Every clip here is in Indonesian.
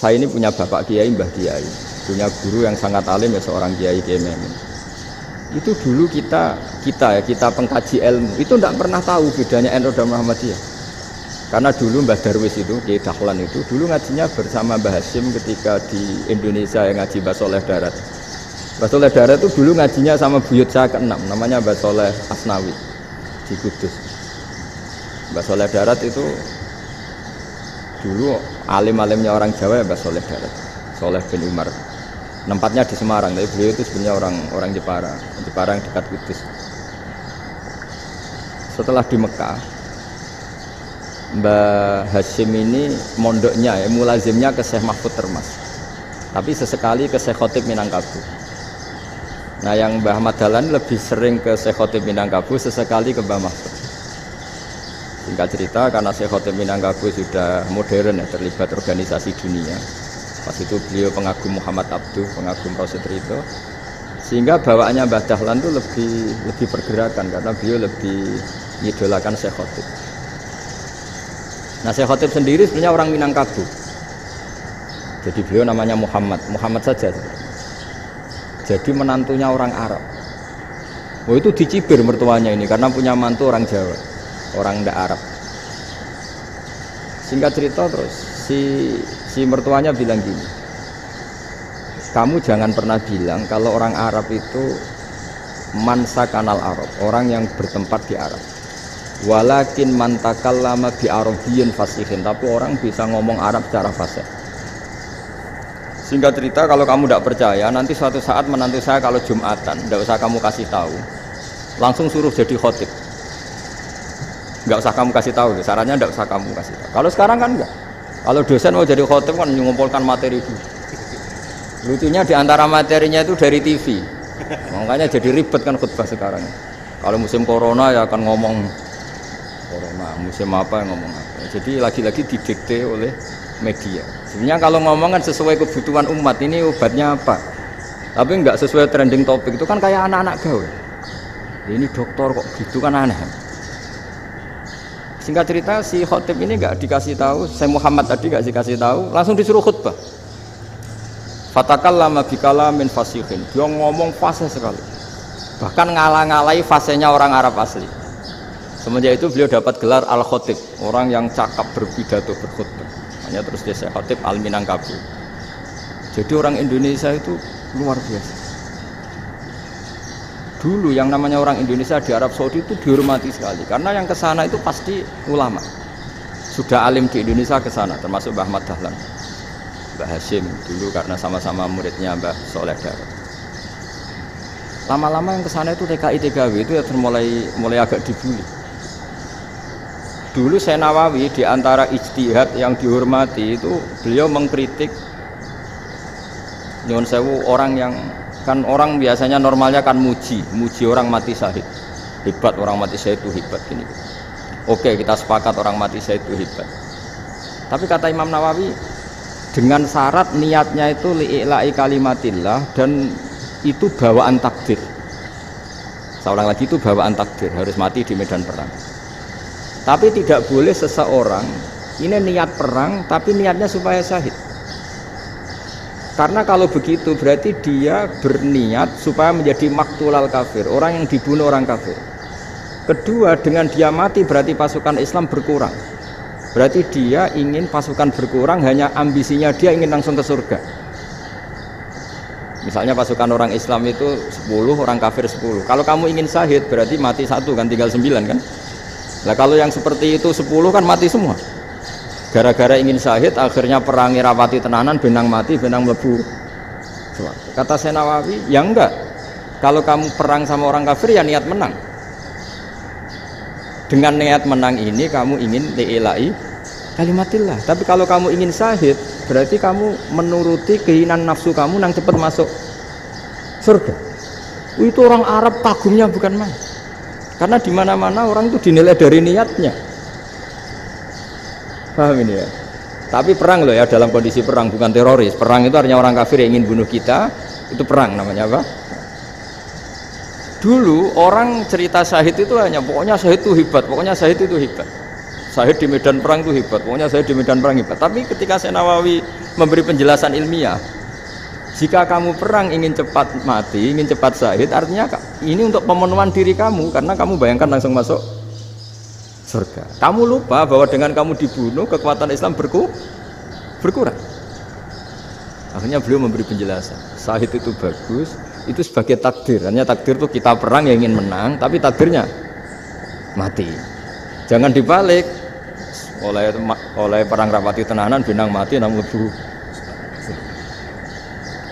saya ini punya bapak kiai, mbah kiai, punya guru yang sangat alim ya seorang kiai Memin. Itu dulu kita pengkaji ilmu itu tidak pernah tahu bedanya NU dan Muhammadiyah. Karena dulu Mbah Darwis itu Kiai Dahlan itu dulu ngajinya bersama Mbah Hasyim ketika di Indonesia yang ngaji Mbah Soleh Darat. Mbah Soleh Darat itu dulu ngajinya sama buyut saya ke-6 namanya Mbah Soleh Asnawi di Kudus. Mbah Soleh Darat itu dulu alim-alimnya orang Jawa ya Mbah Soleh Darat, Soleh bin Umar. Tempatnya di Semarang, tapi beliau itu sebenarnya orang Jepara yang dekat Kudus. Setelah di Mekah, Mbah Hasyim ini mondoknya ya, mulazimnya ke Syekh Mahfud Termas. Tapi sesekali ke Syekh Khotib Minangkabau. Nah, yang Mbah Ahmad Dahlan lebih sering ke Syekh Khotib Minangkabau, sesekali ke Mbah Mahfud. Singkat cerita, karena Syekh Khotib Minangkabau sudah modern ya, terlibat organisasi dunia. Pas itu beliau pengagum Muhammad Abduh, pengagum Rasid Ridho, sehingga bawaannya Mbah Dahlan itu lebih pergerakan karena beliau lebih mengidolakan Syekh Khotib. Nah, Syekh Khotib sendiri sebenarnya orang Minangkabau. Jadi beliau namanya Muhammad saja. Jadi menantunya orang Arab. Oh, itu dicibir mertuanya ini karena punya mantu orang Jawa, orang ndak Arab. Singkat cerita terus si mertuanya bilang gini, kamu jangan pernah bilang kalau orang Arab itu mansa kanal Arab, orang yang bertempat di Arab. Walakin mantakallama bi arabiyyin fasihin, tapi orang bisa ngomong Arab secara fasih. Singkat cerita, kalau kamu tidak percaya, nanti suatu saat menantu saya kalau Jumatan, tidak usah kamu kasih tahu, langsung suruh jadi khotib. Nggak usah kamu kasih tahu, sarannya nggak usah kamu kasih tahu. Kalau sekarang kan enggak. Kalau dosen mau jadi khotib kan mengumpulkan materi dulu. Lucunya di antara materinya itu dari TV. Makanya jadi ribet kan khutbah sekarang. Kalau musim corona ya akan ngomong corona, musim apa yang ngomong apa. Jadi lagi-lagi didikte oleh media. Sebenarnya kalau ngomong kan sesuai kebutuhan umat, ini obatnya apa. Tapi enggak sesuai trending topik, itu kan kayak anak-anak gaul. Ini dokter kok gitu kan aneh. Singkat cerita si khotib ini enggak dikasih tahu, saya Muhammad tadi enggak dikasih tahu, langsung disuruh khutbah. Fatakallama bikalamin fasihin. Dia ngomong fasih sekali. Bahkan ngalah-ngalahi fasihnya orang Arab asli. Semenjak itu beliau dapat gelar Al-Khotib, orang yang cakap berpidato berkhutbah. Makanya terus dia Syekh Khotib Al-Minangkabau. Jadi orang Indonesia itu luar biasa. Dulu yang namanya orang Indonesia di Arab Saudi itu dihormati sekali karena yang kesana itu pasti ulama. Sudah alim di Indonesia kesana, termasuk Mbah Ahmad Dahlan, Mbah Hasyim dulu karena sama-sama muridnya Mbah Soleh Darat. Lama-lama yang kesana itu TKI TKW itu ya mulai agak dibully. Dulu Syekh Nawawi di antara ijtihad yang dihormati itu beliau mengkritik nyuwun sewu orang yang kan orang biasanya normalnya kan muji orang mati syahid, hebat orang mati syahid itu hebat gini. Oke, kita sepakat orang mati syahid itu hebat. Tapi kata Imam Nawawi dengan syarat niatnya itu li'ila'i kalimatillah dan itu bawaan takdir. Seorang lagi itu bawaan takdir, harus mati di medan perang. Tapi tidak boleh seseorang ini niat perang tapi niatnya supaya syahid. Karena kalau begitu berarti dia berniat supaya menjadi maktulal kafir, orang yang dibunuh orang kafir. Kedua, dengan dia mati berarti pasukan Islam berkurang. Berarti dia ingin pasukan berkurang, hanya ambisinya dia ingin langsung ke surga. Misalnya pasukan orang Islam itu 10, orang kafir 10. Kalau kamu ingin syahid berarti mati 1 kan, tinggal 9 kan. Nah kalau yang seperti itu 10 kan mati semua. Gara-gara ingin syahid akhirnya perangi rapati tenanan, benang mati, benang mlebu. Kata Syekh Nawawi, ya enggak. Kalau kamu perang sama orang kafir ya niat menang. Dengan niat menang ini kamu ingin li'ila'i kalimatillah. Tapi kalau kamu ingin syahid berarti kamu menuruti keinginan nafsu kamu yang cepat masuk surga. Itu orang Arab kagumnya bukan main. Karena di mana-mana orang itu dinilai dari niatnya. Paham ini ya? Tapi perang loh ya, dalam kondisi perang, bukan teroris. Perang itu artinya orang kafir yang ingin bunuh kita, itu perang namanya apa? Dulu orang cerita syahid itu hanya pokoknya syahid itu hebat, pokoknya syahid itu hebat. Syahid di medan perang itu hebat, pokoknya saya di medan perang hebat. Tapi ketika Syekh Nawawi memberi penjelasan ilmiah, jika kamu perang ingin cepat mati, ingin cepat syahid, artinya ini untuk pemenuhan diri kamu, karena kamu bayangkan langsung masuk surga. Kamu lupa bahwa dengan kamu dibunuh, kekuatan Islam berkurang. Akhirnya beliau memberi penjelasan, syahid itu bagus, itu sebagai takdir. Hanya takdir itu kita perang yang ingin menang, tapi takdirnya mati. Jangan dibalik, oleh perang rapati tenanan benang mati namun lebu.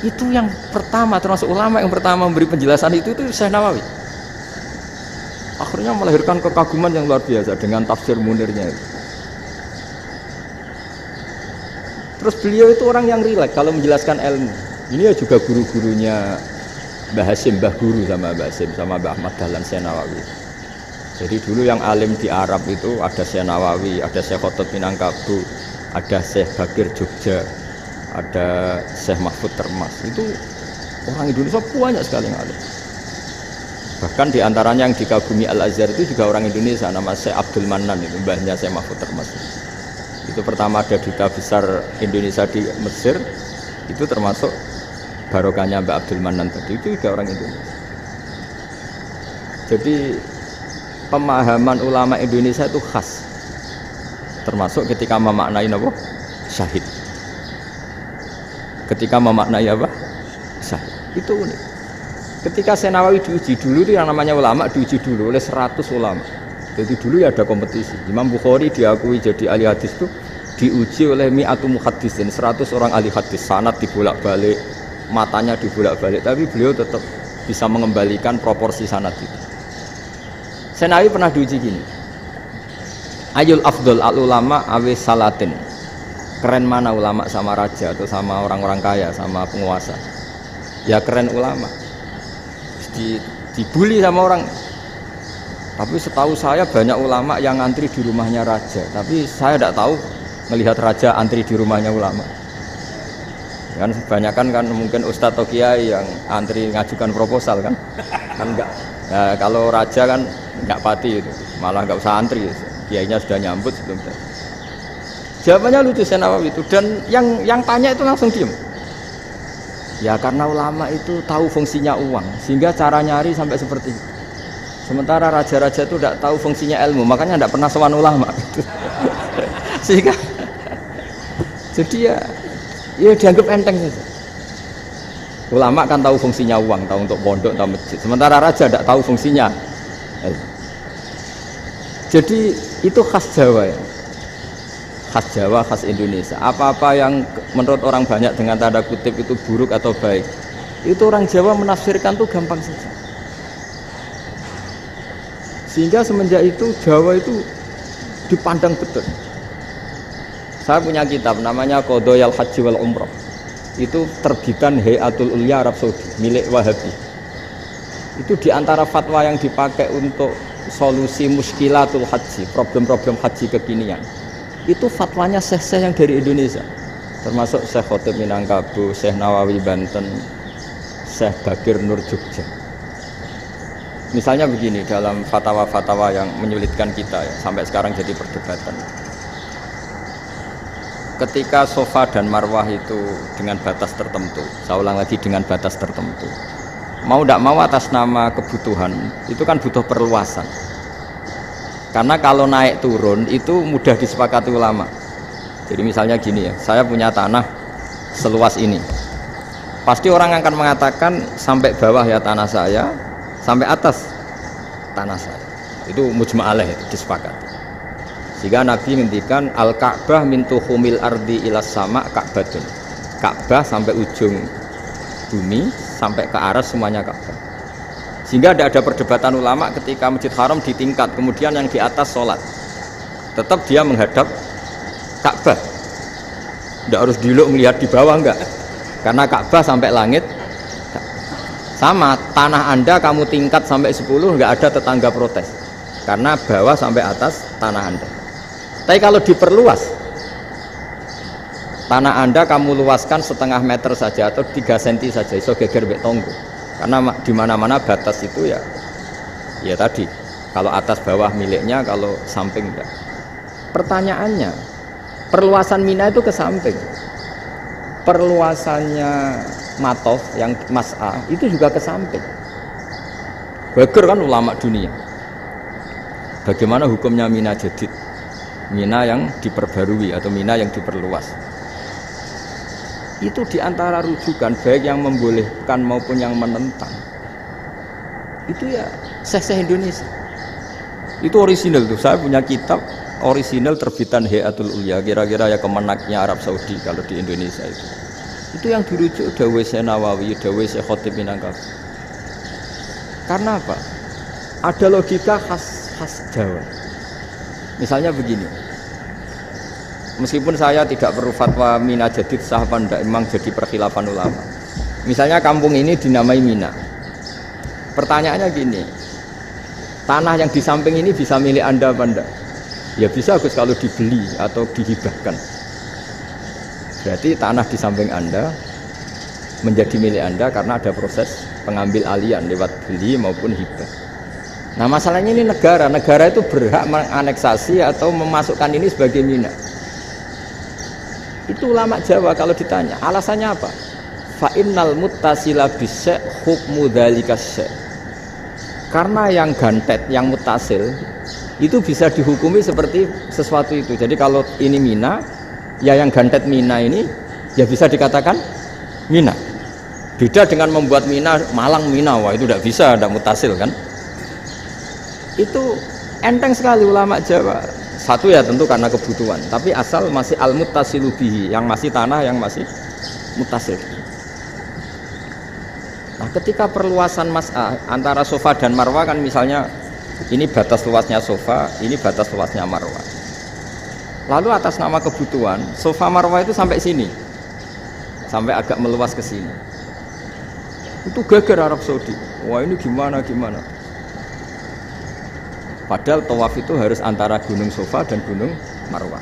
Itu yang pertama, termasuk ulama yang pertama memberi penjelasan itu Syekh Nawawi. Akhirnya melahirkan kekaguman yang luar biasa dengan tafsir Munirnya itu. Terus beliau itu orang yang rileks kalau menjelaskan ilmu. Ini ya juga guru-gurunya Mbah Hasyim, Mbah Guru sama Mbah Hasyim sama Mbah Ahmad Dahlan Syekh Nawawi. Jadi dulu yang alim di Arab itu ada Syekh Nawawi, ada Syekh Khotib Minangkabau, ada Syekh Bakir Jogja, ada Syekh Mahfud Termas. Itu orang Indonesia banyak sekali yang alim. Bahkan diantaranya yang dikagumi Al-Azhar itu juga orang Indonesia, nama Syekh Abdul Manan, itu mbahnya Syekh Mahfud Termas. Itu pertama ada duta besar Indonesia di Mesir, itu termasuk barokahnya Mbak Abdul Manan tadi, itu juga orang Indonesia. Jadi pemahaman ulama Indonesia itu khas, termasuk ketika memaknai apa? Syahid. Ketika memaknai apa? Syahid. Itu unik. Ketika Syekh Nawawi diuji dulu itu yang namanya ulama diuji dulu oleh 100 ulama. Jadi dulu ya ada kompetisi. Imam Bukhari diakui jadi ahli hadis itu diuji oleh mi'atu muhaddisin, 100 orang ahli hadis, sanad dibolak-balik, matanya dibolak-balik, tapi beliau tetap bisa mengembalikan proporsi sanad itu. Syekh Nawawi pernah diuji gini. Ayul afdol al ulama awe salatin. Keren mana ulama sama raja atau sama orang-orang kaya, sama penguasa? Ya keren ulama. Dibully sama orang. Tapi setahu saya banyak ulama yang antri di rumahnya raja, tapi saya tidak tahu melihat raja antri di rumahnya ulama. Kan kebanyakan kan mungkin ustadz atau kiai yang antri ngajukan proposal kan enggak. Nah, kalau raja kan enggak pati itu, malah enggak usah antri, kiainya sudah nyambut sebelum itu. Jawabannya lucu Syekh Nawawi itu, dan yang tanya itu langsung diem. Ya karena ulama itu tahu fungsinya uang, sehingga cara nyari sampai seperti itu. Sementara raja-raja itu tidak tahu fungsinya ilmu, makanya tidak pernah sowan ulama gitu. Sehingga jadi ya dianggap enteng saja. Ulama kan tahu fungsinya uang, tahu untuk pondok, tahu masjid. Sementara raja tidak tahu fungsinya. Jadi itu khas Jawa ya. Khas Jawa, khas Indonesia. Apa-apa yang menurut orang banyak dengan tanda kutip itu buruk atau baik, itu orang Jawa menafsirkan tuh gampang saja. Sehingga semenjak itu Jawa itu dipandang betul. Saya punya kitab namanya Qadayal Haji wal Umrah. Itu terbitan Hayatul Ulya Arab Saudi milik Wahabi. Itu diantara fatwa yang dipakai untuk solusi muskilatul haji, problem-problem haji kekinian. Itu fatwanya syekh-syekh yang dari Indonesia. Termasuk Syekh Khotib Minangkabau, Syekh Nawawi Banten, Syekh Bakir Nur Jogja. Misalnya begini, dalam fatwa-fatwa yang menyulitkan kita ya, sampai sekarang jadi perdebatan. Ketika sofa dan marwah itu dengan batas tertentu, saya ulang lagi dengan batas tertentu, mau tidak mau atas nama kebutuhan, itu kan butuh perluasan. Karena kalau naik turun itu mudah disepakati ulama. Jadi misalnya gini ya, saya punya tanah seluas ini. Pasti orang akan mengatakan sampai bawah ya tanah saya, sampai atas tanah saya. Itu mujma' alaih, itu disepakati. Sehingga Nabi ngendikan al-Ka'bah min tuhumil ardi ilas sama Ka'batun. Ka'bah sampai ujung bumi sampai ke aras semuanya Ka'bah. Sehingga tidak ada perdebatan ulama ketika Masjid Haram di tingkat, kemudian yang di atas sholat tetap dia menghadap Ka'bah. Tidak harus diluk melihat di bawah, enggak. Karena Ka'bah sampai langit. Sama, tanah Anda kamu tingkat sampai 10, enggak ada tetangga protes. Karena bawah sampai atas tanah Anda. Tapi kalau diperluas, tanah Anda kamu luaskan setengah meter saja atau 3 cm saja, iso geger mbek tonggo. Karena di mana-mana batas itu ya tadi. Kalau atas bawah miliknya, kalau samping enggak. pertanyaannya, perluasan Mina itu ke samping. Perluasannya Matof yang Mas'ah itu juga ke samping. Bagir kan ulama dunia. Bagaimana hukumnya Mina Jadid? Mina yang diperbarui atau Mina yang diperluas. Itu diantara rujukan baik yang membolehkan maupun yang menentang. Itu ya Syekh Indonesia. Itu orisinal tuh. Saya punya kitab orisinal terbitan Hayatul Ulya, kira-kira ya kemenaknya Arab Saudi kalau di Indonesia itu. Itu yang dirujuk Dawai Syekh Nawawi, Dawai Syekh Khatib Minangkabau. Karena apa? Ada logika khas Jawa. Misalnya begini. Meskipun saya tidak perlu fatwa Mina Jadid sah apa enggak, memang jadi perkhilafan ulama. Misalnya kampung ini dinamai Mina. Pertanyaannya gini. Tanah yang di samping ini bisa milik Anda apa enggak? Ya bisa Gus kalau dibeli atau dihibahkan. Berarti tanah di samping Anda menjadi milik Anda karena ada proses pengambil alian lewat beli maupun hibah. Nah masalahnya ini negara itu berhak menganeksasi atau memasukkan ini sebagai Mina. Itu ulama Jawa kalau ditanya, alasannya apa? Fa innal muttasila bisyai' hukmu dzalika syai'. Karena yang gantet, yang mutasil itu bisa dihukumi seperti sesuatu itu. Jadi kalau ini Mina, ya yang gantet Mina ini ya bisa dikatakan Mina. Beda dengan membuat Mina Malang Mina, wah itu tidak bisa, tidak mutasil kan. Itu enteng sekali ulama Jawa. Satu ya tentu karena kebutuhan, tapi asal masih al-muttasilu bihi, yang masih tanah yang masih mutasil. Nah, ketika perluasan Mas'ah antara Sofa dan Marwah kan misalnya ini batas luasnya Sofa, ini batas luasnya Marwah. Lalu atas nama kebutuhan, Sofa Marwah itu sampai sini. Sampai agak meluas ke sini. Itu geger Arab Saudi. Wah, ini gimana? Padahal tawaf itu harus antara Gunung Sofa dan Gunung Marwah.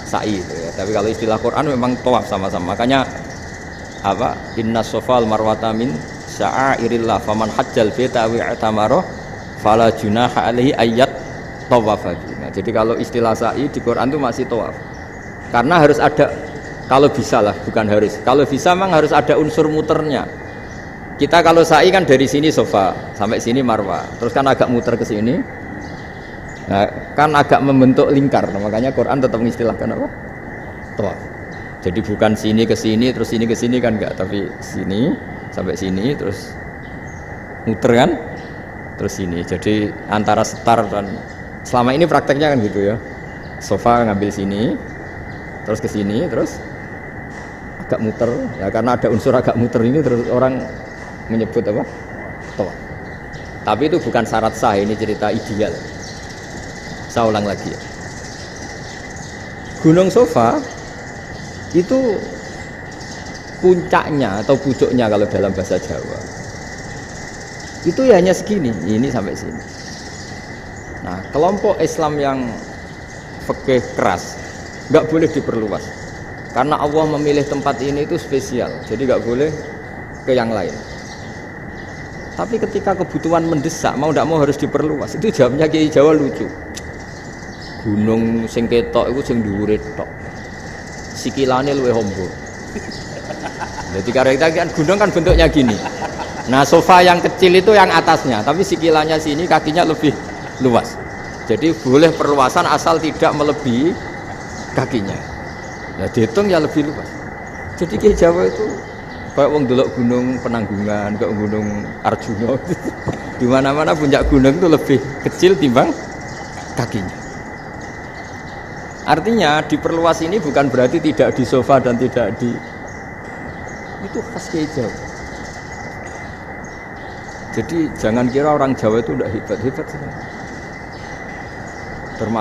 Sa'i itu ya. Tapi kalau istilah Quran memang tawaf sama-sama. Makanya apa? Inna Sofal Marwata min sya'airillah faman hajjal baita wa i'tamara fala junaha alaihi ayyat tawafa. Nah, jadi kalau istilah sa'i di Quran itu masih tawaf. Karena harus ada, kalau bisa lah, bukan harus. Kalau bisa memang harus ada unsur muternya. Kita kalau sa'i kan dari sini Sofa sampai sini Marwah. Terus kan agak muter ke sini. Nah, kan agak membentuk lingkar. Nah, makanya Quran tetap mengistilahkan apa? Tawaf. Jadi bukan sini ke sini terus sini ke sini kan enggak, tapi sini sampai sini terus muter kan? Terus sini. Jadi antara setar dan selama ini prakteknya kan gitu ya. Sofa ngambil sini terus ke sini terus agak muter ya, karena ada unsur agak muter ini terus orang menyebut apa? Tawaf. Tapi itu bukan syarat sah, ini cerita ideal. Saya ulang lagi ya. Gunung Sofa itu puncaknya atau pucuknya kalau dalam bahasa Jawa itu ya hanya segini, ini sampai sini. Nah, kelompok Islam yang fikih keras nggak boleh diperluas karena Allah memilih tempat ini itu spesial, jadi nggak boleh ke yang lain. Tapi ketika kebutuhan mendesak, mau tidak mau harus diperluas. Itu jawabnya Kiai Jawa lucu. Gunung sing ketok iku sing dhuwure tok. Sikilane luwih hombo. Jadi kan gunung kan bentuknya gini. Nah, Sofa yang kecil itu yang atasnya, tapi sikilannya sini kakinya lebih luas. Jadi boleh perluasan asal tidak melebihi kakinya. Nah, dihitung ya lebih luas. Jadi Kiai Jawa itu kayak wong delok gunung Penanggungan, kayak gunung Arjuna. Di mana-mana puncak gunung itu lebih kecil timbang kakinya. Artinya diperluas ini bukan berarti tidak di Sofa dan tidak di itu khas Kiai Jawa. Jadi jangan kira orang Jawa itu tidak hebat-hebat. Termasuk